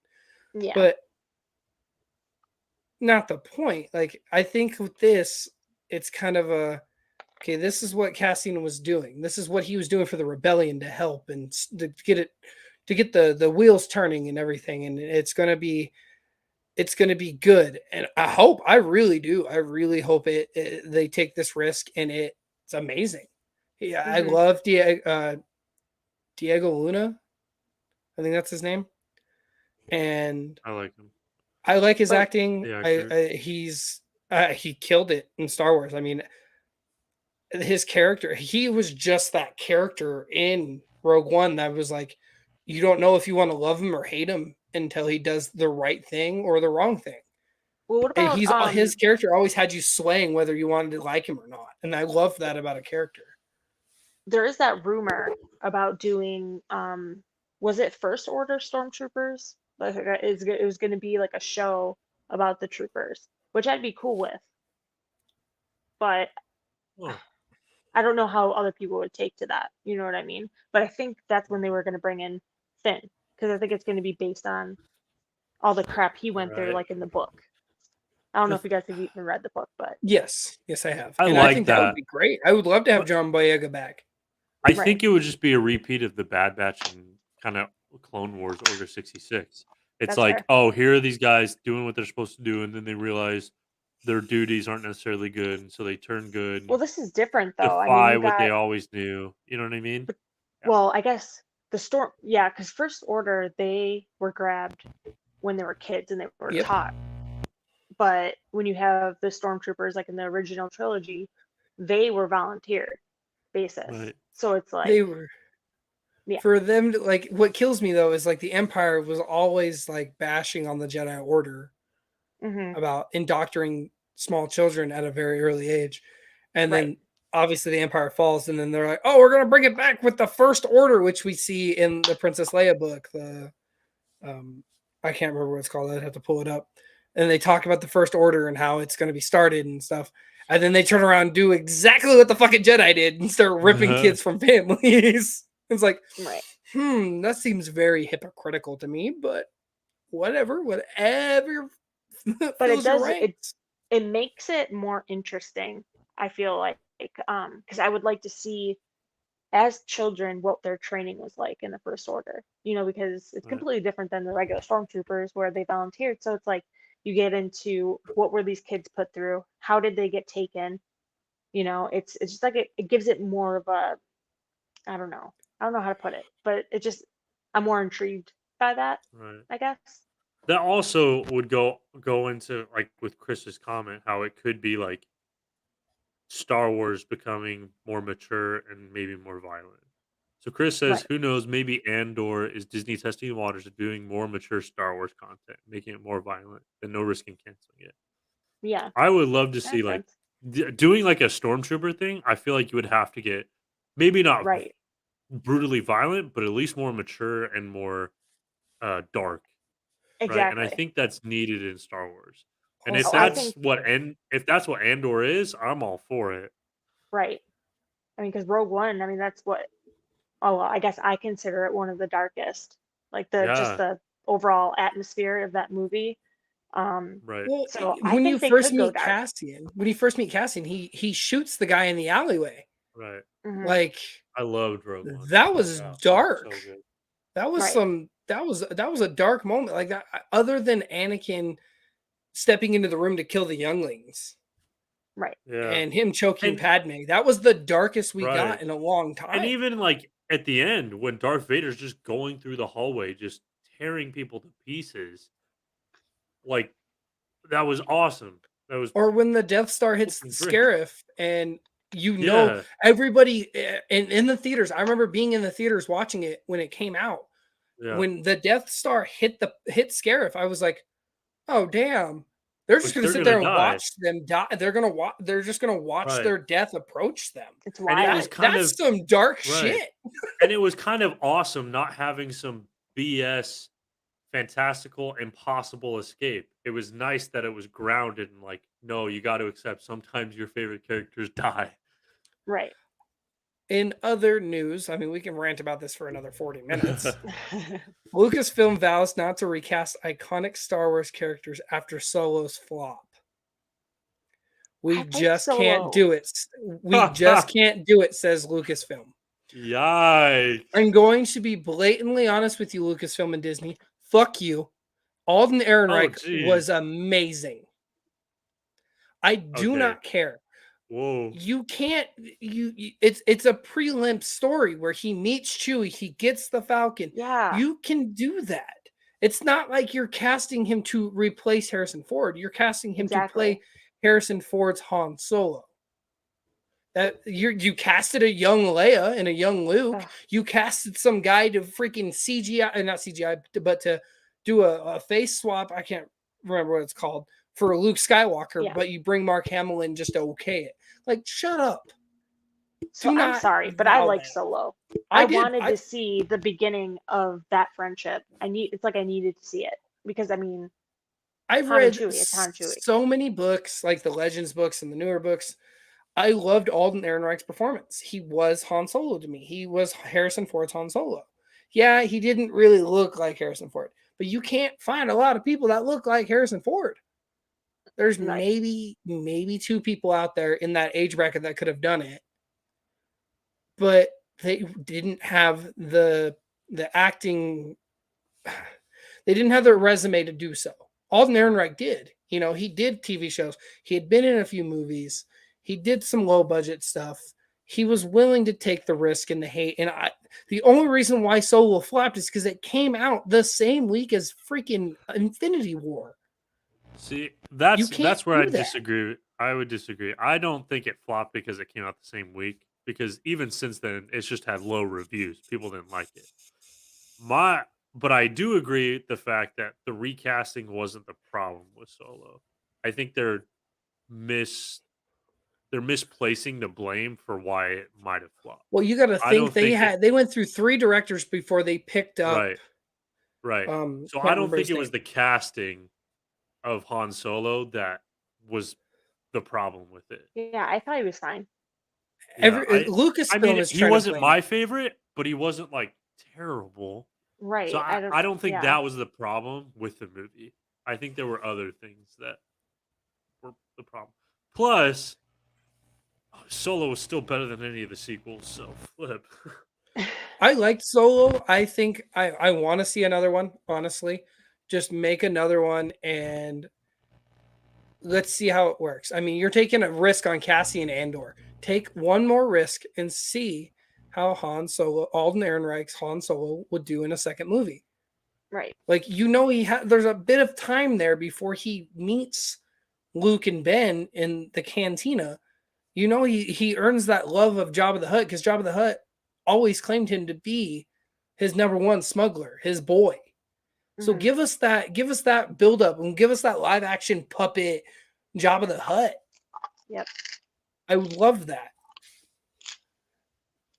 Yeah. but not the point. Like, I think with this, it's kind of a okay. This is what Cassian was doing. This is what he was doing for the rebellion to help and to get it to get the wheels turning and everything. And it's gonna be good. And I really do. I really hope they take this risk and it's amazing. Yeah, I Hmm. love Diego Luna. I think that's his name. And I like him. I like his But acting. The actor. He killed it in Star Wars. I mean, his character, he was just that character in Rogue One that was like, you don't know if you want to love him or hate him until he does the right thing or the wrong thing. well, what And about his character always had you swaying whether you wanted to like him or not. And I love that about a character. there is that rumor about doing was it First Order stormtroopers? Like it was going to be like a show about the troopers, which I'd be cool with. But Oh, I don't know how other people would take to that. You know what I mean? But I think that's when they were going to bring in Finn because I think it's going to be based on all the crap he went through, right. like in the book. I don't know The if you guys have even read the book, but Yes, I have. I And I like think that would that. be great. I would love to have But John Boyega back. I right. think it would just be a repeat of the Bad Batch and kind of Clone Wars Order 66. It's That's like, fair. oh, here are these guys doing what they're supposed to do, and then they realize their duties aren't necessarily good, and so they turn good Well, and this is different though. I mean, defy you what they got, always knew. You know what I mean? Yeah. well, I guess the storm, yeah, because First Order, they were grabbed when they were kids and they were Yep. taught. But when you have the stormtroopers, like in the original trilogy, they were volunteer basis. Right. So it's They like, were yeah, for them to like what kills me though is like the Empire was always like bashing on the Jedi Order hmm, about indoctrinating small children at a very early age. And right. then obviously the Empire falls, and then they're like, oh, we're gonna bring it back with the First Order, which we see in the Princess Leia book. The I can't remember what it's called. I'd have to pull it up. And they talk about the First Order and how it's gonna be started and stuff. And then they turn around and do exactly what the fucking Jedi did and start ripping kids from families. It's like, Right. that seems very hypocritical to me, but whatever But it fills your does, ranks. it makes it more interesting, I feel like, because I would like to see as children what their training was like in the First Order, because it's Right. completely different than the regular stormtroopers where they volunteered. So it's like you get into what were these kids put through? How did they get taken? It's just like it gives it more of a, I don't know. I don't know how to put it, but I'm more intrigued by that, Right. I guess. That also would go into like with Chris's comment how it could be like Star Wars becoming more mature and maybe more violent. So Chris says, Right. who knows, maybe Andor is Disney testing the waters of doing more mature Star Wars content, making it more violent, and no risk in canceling it. Yeah, I would love to see makes like sense. doing like a stormtrooper thing. I feel like you would have to get maybe not Right. brutally violent, but at least more mature and more dark, right? And I Exactly. think that's needed in Star Wars. And if Oh, I Also, think that's what Andor is, I'm all for it. right. I mean, because Rogue One, I mean, that's what. Oh, well, I guess I consider it one of the darkest. Like the just Yeah, the overall atmosphere of that movie. Um, right. well, so I when you think they first could go meet dark. Cassian, he shoots the guy in the alleyway. Right. Hmm. Like I loved Rogue One. that was Yeah, it was dark. so good. That was Right. some. That was a dark moment. Like that. Other than Anakin stepping into the room to kill the younglings Right. Yeah. and him choking And Padme, that was the darkest we right. got in a long And time. even like at the end when Darth Vader's just going through the hallway, just tearing people to pieces, like that was awesome. That was Or when the Death Star hits the fucking great. Scarif, and Yeah. everybody in the theaters. I remember being in the theaters watching it when it came out. Yeah. When the Death Star hit Scarif, I was like, "Oh damn! They're just Like gonna they're sit gonna there and die. watch them die. They're gonna watch. They're just gonna watch Right. their death approach them. It's And it was wild. kind That's of some dark right. shit." And it was kind of awesome not having some BS fantastical impossible escape. It was nice that it was grounded and like, no, you got to accept sometimes your favorite characters die. Right. In other news, I mean, we can rant about this for another 40 minutes. Lucasfilm vows not to recast iconic Star Wars characters after Solo's flop. We I like just can't Solo. do it. We just can't do it, says Lucasfilm. Yikes. I'm going to be blatantly honest with you, Lucasfilm and Disney. Fuck you. Alden Oh, Ehrenreich geez. was amazing. I do Okay. not care. Whoa. You can't it's a prelim story where he meets Chewie, he gets the Falcon. Yeah. You can do that. It's not like you're casting him to replace Harrison Ford. You're casting him to Exactly. play Harrison Ford's Han Solo. That you casted a young Leia and a young Luke. Ugh. You casted some guy to freaking CGI, not CGI, but to do a face swap. I can't remember what it's called for Luke Skywalker. Yeah. But you bring Mark Hamill in just to okay it. Like, shut up. So Do I'm not sorry, but I vow like that. Solo. I I did. wanted I to see the beginning of that friendship. It's like I needed to see it because I mean, I've Han and read Chewie. It's Han and Chewie. so many books, like the Legends books and the newer books. I loved Alden Ehrenreich's performance. He was Han Solo to me. He was Harrison Ford's Han Solo. Yeah, he didn't really look like Harrison Ford, but you can't find a lot of people that look like Harrison Ford. There's Right. maybe two people out there in that age bracket that could have done it, but they didn't have the acting. They didn't have the resume to do so. Alden Ehrenreich did. You know, he did TV shows. He had been in a few movies. He did some low budget stuff. He was willing to take the risk and the hate. And the only reason why Solo flopped is because it came out the same week as freaking Infinity War. See, You can't that's where I do that. disagree. I would disagree. I don't think it flopped because it came out the same week. Because even since then, it's just had low reviews. People didn't like it. But I do agree with the fact that the recasting wasn't the problem with Solo. I think they're misplacing the blame for why it might have flopped. Well, you got to I think don't think they went through 3 directors before they picked up. Right. So Can't I don't remember think his it was name. the casting of Han Solo that was the problem with it. Yeah, I thought he was fine. Yeah, Lucasfilm is he trying to wasn't blame my it. favorite, but he wasn't like terrible. Right. So I don't think Yeah. that was the problem with the movie. I think there were other things that were the problem. Plus, Solo was still better than any of the sequels, so flip. I liked Solo. I think I want to see another one, honestly. Just make another one and let's see how it works. I mean, you're taking a risk on Cassian Andor. Take one more risk and see how Han Solo, Alden Ehrenreich's Han Solo would do in a second movie. Right. Like, there's a bit of time there before he meets Luke and Ben in the cantina. He earns that love of Jabba the Hutt because Jabba the Hutt always claimed him to be his number one smuggler, his boy. So Mhm. give us that build up and give us that live action puppet Jabba the Hutt. Yep. I would love that.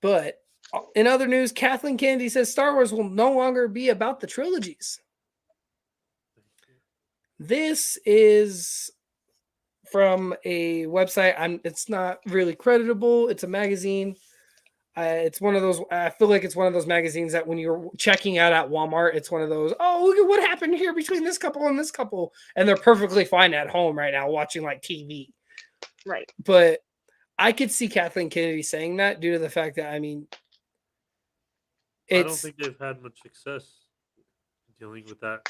But in other news, Kathleen Kennedy says Star Wars will no longer be about the trilogies. This is from a website. It's not really creditable. It's a magazine. It's one of those. I feel like it's one of those magazines that when you're checking out at Walmart, it's one of those. Oh, look at what happened here between this couple and this couple, and they're perfectly fine at home right now watching like TV. Right. But I could see Kathleen Kennedy saying that due to the fact that I don't think they've had much success dealing with that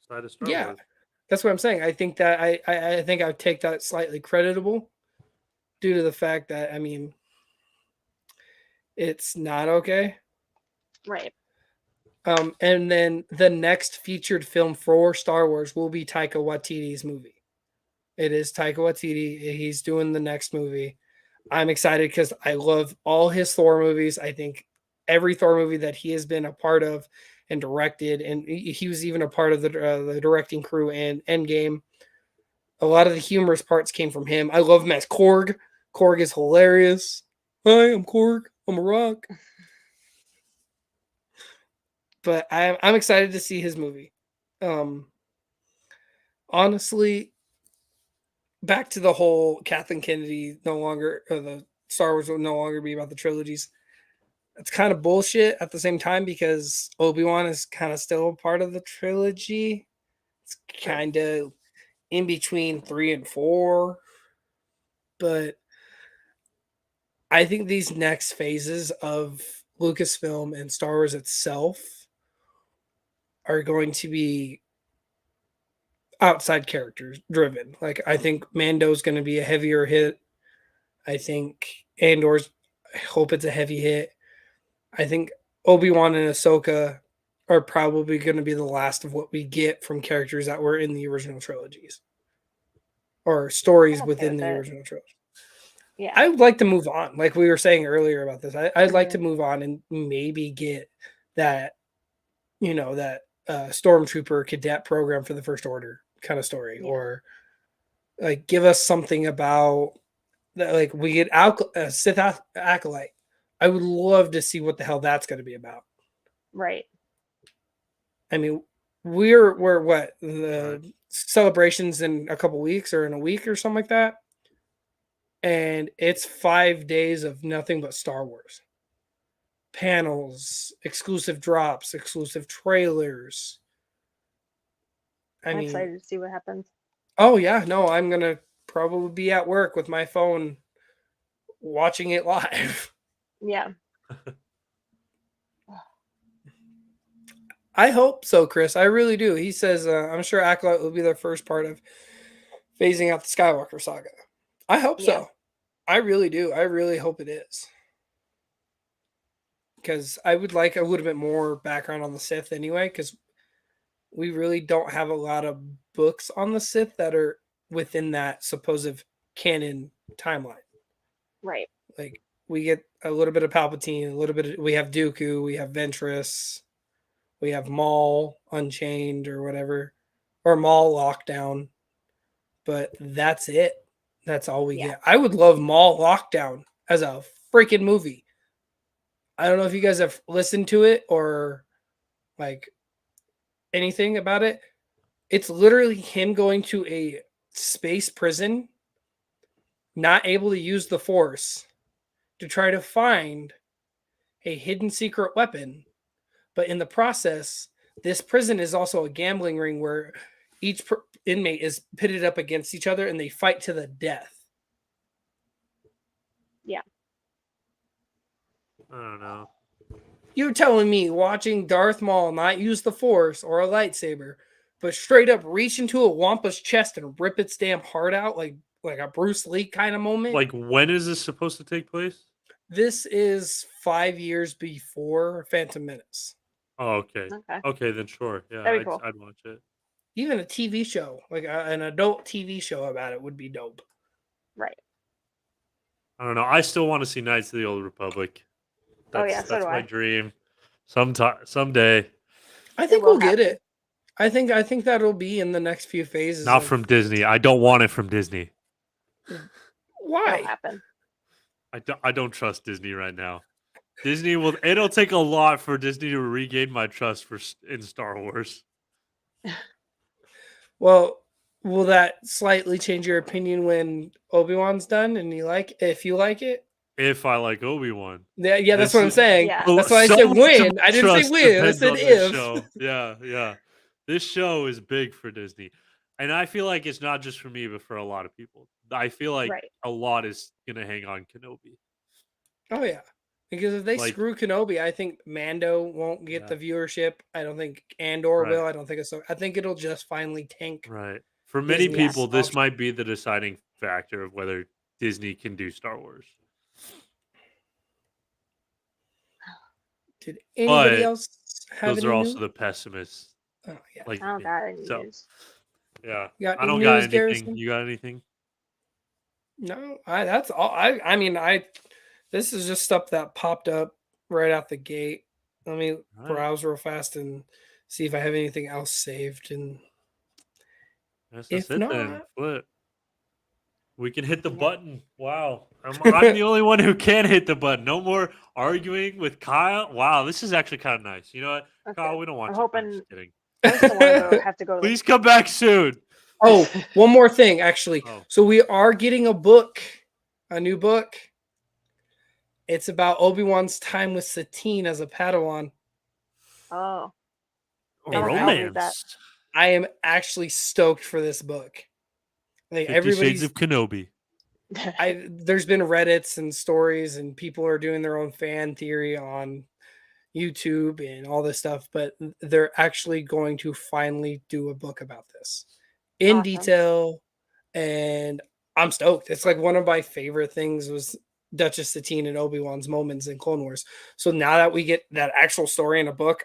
side of Star Wars. That's what I'm saying. I think that I think I would take that slightly creditable due to the fact that it's not okay. Right. And then the next featured film for Star Wars will be Taika Waititi's movie. It is Taika Waititi. He's doing the next movie. I'm excited because I love all his Thor movies. I think every Thor movie that he has been a part of and directed, and he was even a part of the directing crew and Endgame. A lot of the humorous parts came from him. I love him as Korg. Korg is hilarious. Hi, I'm Korg. I'm a rock. But I'm excited to see his movie. Honestly, back to the whole Kathleen Kennedy the Star Wars will no longer be about the trilogies. It's kind of bullshit at the same time because Obi-Wan is kind of still a part of the trilogy. It's kind of in between 3 and 4. But I think these next phases of Lucasfilm and Star Wars itself are going to be outside characters driven. Like, I think Mando's going to be a heavier hit. I think Andor's, I hope it's a heavy hit. I think Obi-Wan and Ahsoka are probably going to be the last of what we get from characters that were in the original trilogies or stories within the original trilogy. Yeah. I would like to move on. Like we were saying earlier about this, I'd like to Mhm. move on and maybe get that, that stormtrooper cadet program for the First Order kind of story, Yeah. or like give us something about that. Like we get Sith acolyte. I would love to see what the hell that's going to be about. Right. I mean, we're what the celebrations in a couple weeks or in a week or something like that, and it's 5 days of nothing but Star Wars panels, exclusive drops, exclusive trailers. I'm excited to see what happens. Oh yeah, no, I'm gonna probably be at work with my phone watching it live. Yeah. I hope so, Chris. I really do. He says, I'm sure Acolyte will be their first part of phasing out the Skywalker saga. I hope so. I really do. I really hope it is. Because I would like a little bit more background on the Sith anyway, because we really don't have a lot of books on the Sith that are within that supposed canon timeline. Right. Like, we get a little bit of Palpatine, we have Dooku, we have Ventress, we have Maul Unchained or whatever, or Maul Lockdown, but that's it. That's all we get. I would love Maul Lockdown as a freaking movie. I don't know if you guys have listened to it or like anything about it. It's literally him going to a space prison, not able to use the Force, to try to find a hidden secret weapon. But in the process, this prison is also a gambling ring where each inmate is pitted up against each other and they fight to the death. Yeah. I don't know. You're telling me watching Darth Maul not use the Force or a lightsaber, but straight up reach into a Wampa's chest and rip its damn heart out like a Bruce Lee kind of moment? Like, when is this supposed to take place? This is 5 years before Phantom Menace. Oh, okay. Okay. Okay, then sure. Yeah, That'd be cool. I'd watch it. Even a TV show, like an adult TV show about it, would be dope. Right. I don't know. I still want to see Knights of the Old Republic. Oh, yeah, so That's do my I. dream. Someday. I think will we'll get happen. it. I think that'll be in the next few phases. Not of- from Disney. I don't want it from Disney. It'll Why? happen. I don't trust Disney right now. It'll take a lot for Disney to regain my trust in Star Wars. Well, will that slightly change your opinion when Obi-Wan's done and if you like it? If I like Obi-Wan. Yeah, that's This what I'm is- saying. Yeah. That's why I So said much when. of my I didn't say trust when. I depends said on this if. show. Yeah. This show is big for Disney. And I feel like it's not just for me, but for a lot of people. I feel like Right. a lot is going to hang on Kenobi. Oh yeah, because if they Like- screw Kenobi, I think Mando won't get Yeah. the viewership. I don't think Andor Right. will. I don't think it's so. I think it'll just finally tank. Right. For many Disney's people, this option. might be the deciding factor of whether Disney can do Star Wars. Did anybody But else have Those any are also news? the pessimists. Oh yeah. Like I don't me. got any So, news. yeah. You got I any don't got news, anything. Garrison? You got anything? No, that's all. I mean, this is just stuff that popped up right out the gate. Let me Right. browse real fast and see if I have anything else saved. And Yes, If that's it then. not- Flip. We can hit the Yeah. button. Wow. I'm the only one who can hit the button. No more arguing with Kyle. Wow, this is actually kind of nice. You know what? Okay. Kyle, we don't want I'm you. I'm hoping just kidding. I still want to have to go. Please come back soon. oh, one more thing, actually. Oh. So we are getting a new book. It's about Obi-Wan's time with Satine as a Padawan. Oh, I'll read Romance. that. I am actually stoked for this book. Like 50 Shades everybody's of Kenobi. there's been Reddits and stories and people are doing their own fan theory on YouTube and all this stuff, but they're actually going to finally do a book about this in Awesome. detail. And I'm stoked. It's like one of my favorite things was Duchess Satine and Obi-Wan's moments in Clone Wars. So now that we get that actual story in a book,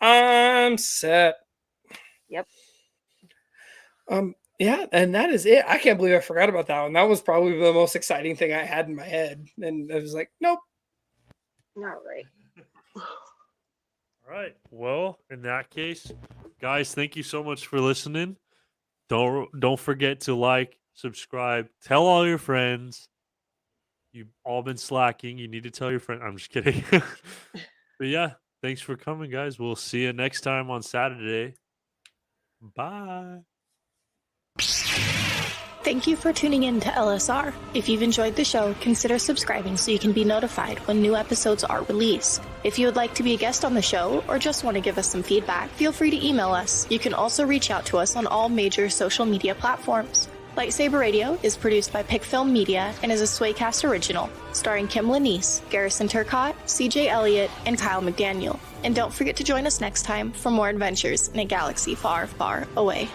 I'm set. Yep. Yeah, and that is it. I can't believe I forgot about that one. That was probably the most exciting thing I had in my head. And I was like, nope. Not right. All right. Well, in that case, guys, thank you so much for listening. Don't forget to like, subscribe, tell all your friends. You've all been slacking. You need to tell your friend. I'm just kidding. But yeah, thanks for coming, guys. We'll see you next time on Saturday. Bye. Thank you for tuning in to LSR. If you've enjoyed the show, consider subscribing so you can be notified when new episodes are released. If you would like to be a guest on the show or just want to give us some feedback, feel free to email us. You can also reach out to us on all major social media platforms. LightSaber Radio is produced by Pickfilm Media and is a Swaycast original, starring Kim Lanise, Garrison Turcott, CJ Elliott, and Kyle McDaniel. And don't forget to join us next time for more adventures in a galaxy far, far away.